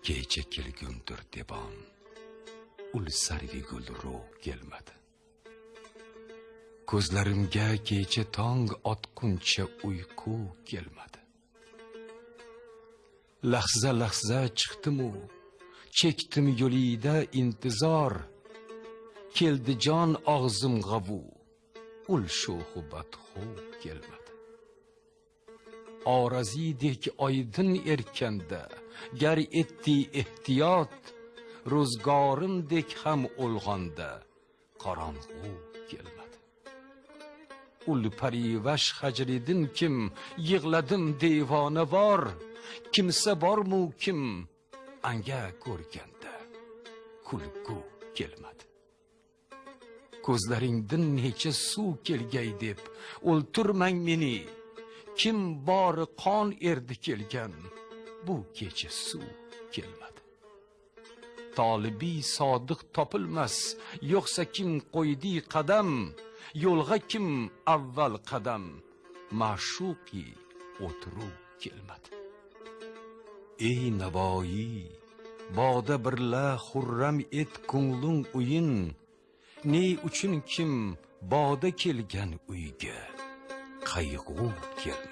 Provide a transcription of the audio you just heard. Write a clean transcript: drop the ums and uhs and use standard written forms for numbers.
kecha kelgundir debon, ul sarvi gul ruh kelmadi. Ko'zlarimga kecha tong otquncha uyqu kelmadi. Lahza lahza chiqdim-u, chekdim yo'lida intizor, keldi jon og'zim g'avu, ul sho'xu badxu kelmadi. Orazidek oydin erkanda, gar etdi ehtiyot, ro'zgorimdek ham o'lg'onda, qorong'u kelmadi. Ul parivash hajridin kim, yig'ladim devona bor, kimsa bormu kim, anga ko'rganda, kulgu kelmadi. Ko'zlaringdan necha suv kelgay deb, o'ltirmang meni, kim bori qon erdi kelgan, bu kecha suv kelmadi. Tolibi sodiq topilmas, yo'qsa kim qo'ydi qadam, yo'lga kim avval qadam, ma'shuqi o'tiruv kelmadi. Ey Navoiy, bog'da birla xurram et ko'ngling o'yin, ne uchun kim bog'da kelgan uyga qayg'u kelmadi.